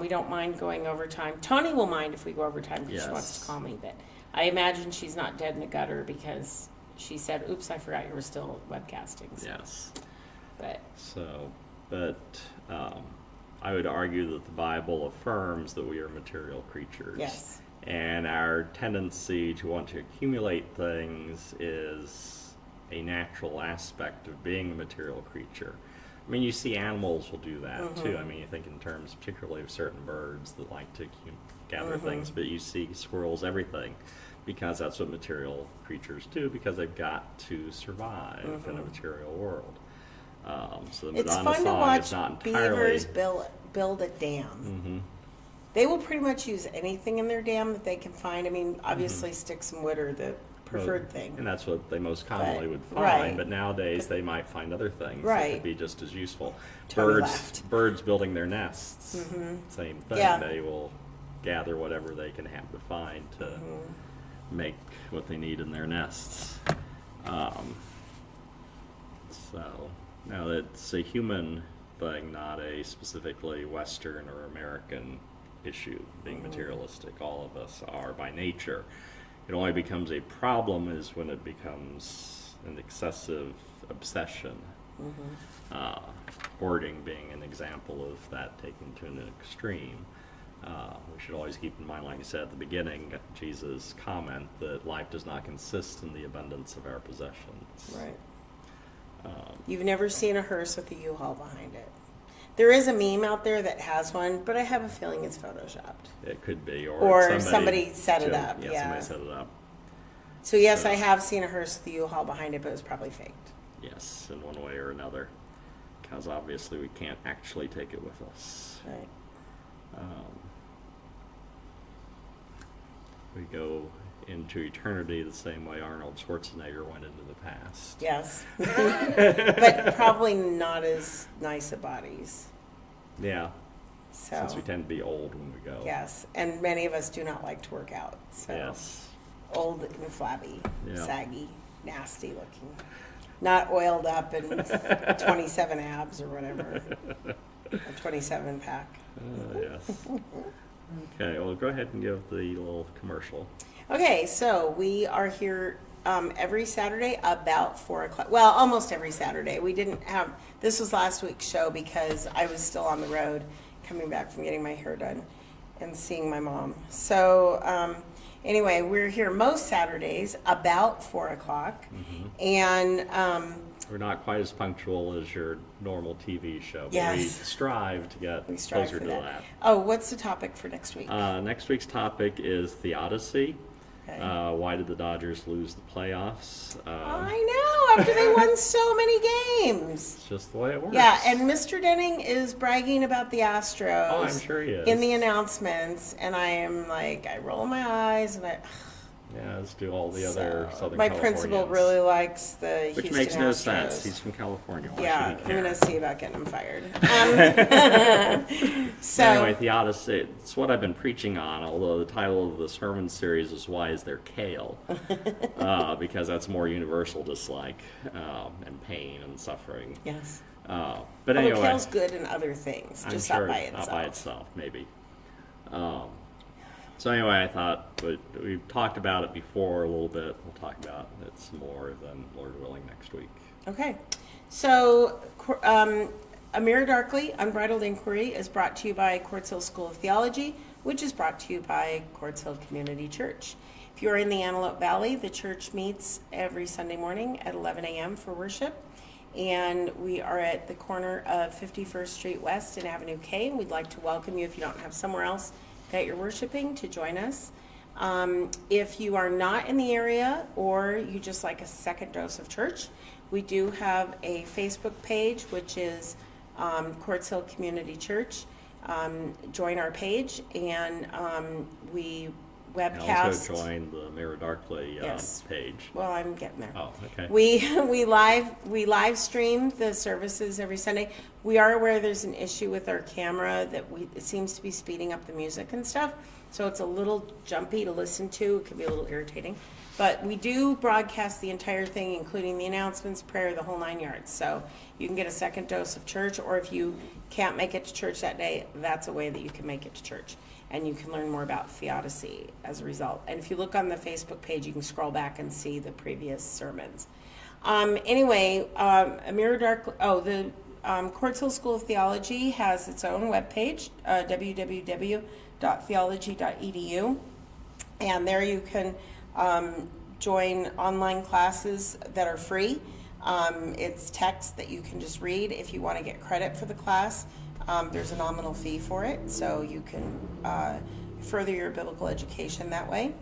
We don't mind going over time. Tony will mind if we go over time because she wants to Yes. call me, but I imagine she's not dead in the gutter because she said, oops, I forgot you were still webcasting. So, Yes. But But I would argue that the Bible affirms that we are material creatures. yes. And our tendency to want to accumulate things is a natural aspect of being a material creature. I mean, you see animals will do that too. I mean, you think in terms particularly of certain birds that like to gather things, but you see squirrels, everything, because that's what material creatures do, because they've got to survive in a material world. So the It's Madonna fun to song watch is not entirely... beavers build a dam. They will pretty much use anything in their dam that they can find. I mean, obviously sticks and wood are the preferred thing. And that's what they most commonly would find. right. But nowadays they might find other things that Right. could be just as useful. Totally left. Birds building their nests, same thing. Yeah. They will gather whatever they can happen to find to make what they need in their nests. So, now it's a human thing, not a specifically Western or American issue, being materialistic. All of us are by nature. It only becomes a problem is when it becomes an excessive obsession. Hoarding being an example of that taken to an extreme. We should always keep in mind, like I said at the beginning, Jesus' comment that life does not consist in the abundance of our possessions. Right. You've never seen a hearse with a U-Haul behind it. There is a meme out there that has one, but I have a feeling it's photoshopped. It could be, or somebody set it up. Yeah, somebody set it up. So yes, I have seen a hearse with a U-Haul behind it, but it was probably faked. Yes, in one way or another, because obviously we can't actually take it with us. Right. We go into eternity the same way Arnold Schwarzenegger went into the past. Yes. But probably not as nice a bodies. Yeah. So, since we tend to be old when we go. Yes, and many of us do not like to work out. So Yes. old and flabby, Yeah. saggy, nasty looking. Not oiled up and 27 abs or whatever. A 27 pack. Yes. Okay, well, go ahead and give the little commercial. Okay, so we are here every Saturday about 4 o'clock. Well, almost every Saturday. We didn't have, this was last week's show because I was still on the road coming back from getting my hair done and seeing my mom. So anyway, we're here most Saturdays about 4 o'clock. And we're not quite as punctual as your normal TV show, but Yes. we strive to get closer to that. Oh, what's the topic for next week? Next week's topic is theodicy. Okay. Why did the Dodgers lose the playoffs? I know, after they won so many games. It's just the way it works. Yeah, and Mr. Denning is bragging about the Astros. Oh, I'm sure he is. In the announcements, and I am like, I roll my eyes, and Yeah, let's do all the other Southern my Californians. principal really likes the Which Houston makes no Astros. sense. He's from California. Why Yeah, should he I'm care? going to see about getting him fired. So Anyway, theodicy, it's what I've been preaching on, although the title of the sermon series is Why Is There Kale? Because that's more universal dislike and pain and suffering. yes, But although anyway, kale's good in other things, I'm just sure not by itself. Not by itself, maybe. So anyway, I thought, but we've talked about it before a little bit. We'll talk about it some more than Lord willing next week. Okay, so A Mirror Darkly, Unbridled Inquiry is brought to you by Quartz Hill School of Theology, which is brought to you by Quartz Hill Community Church. If you're in the Antelope Valley, the church meets every Sunday morning at 11 a.m. for worship. And we are at the corner of 51st Street West and Avenue K. We'd like to welcome you, if you don't have somewhere else that you're worshiping, to join us. If you are not in the area or you just like a second dose of church, we do have a Facebook page, which is Quartz Hill Community Church. Join our page, and we And webcast. also join the Mirror Darkly Yes. page. Well, I'm getting there. Oh, okay. We live stream the services every Sunday. We are aware there's an issue with our camera that it seems to be speeding up the music and stuff. So it's a little jumpy to listen to. It can be a little irritating. But we do broadcast the entire thing, including the announcements, prayer, the whole 9 yards. So you can get a second dose of church, or if you can't make it to church that day, that's a way that you can make it to church. And you can learn more about theodicy as a result. And if you look on the Facebook page, you can scroll back and see the previous sermons. Anyway, A Mirror Dark. The Quartz Hill School of Theology has its own webpage, www.theology.edu, and there you can join online classes that are free. It's text that you can just read. If you want to get credit for the class, there's a nominal fee for it, so you can further your biblical education that way.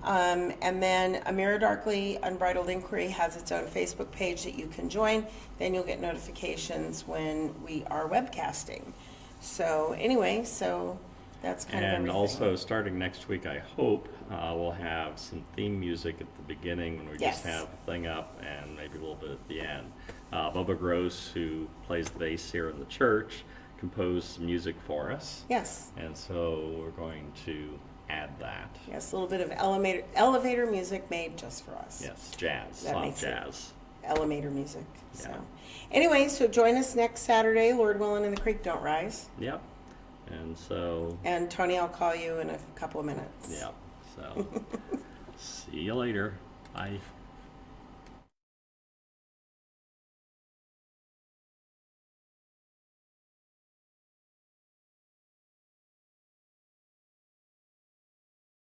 And then A Mirror Darkly, Unbridled Inquiry has its own Facebook page that you can join. Then you'll get notifications when we are webcasting. So anyway, that's kind of everything. And also, starting next week, I hope we'll have some theme music at the beginning when we Yes. just have the thing up, and maybe a little bit at the end. Bubba Gross, who plays the bass here in the church, composed some music for us. Yes. And so we're going to add that. Yes, a little bit of elevator music made just for us. Yes, jazz, That soft makes it- jazz. Elevator music. So, Yeah. anyway, so join us next Saturday, Lord willing, and the creek don't rise. Yep. And so, And Tony, I'll call you in a couple of minutes. yep. So, see you later. Bye.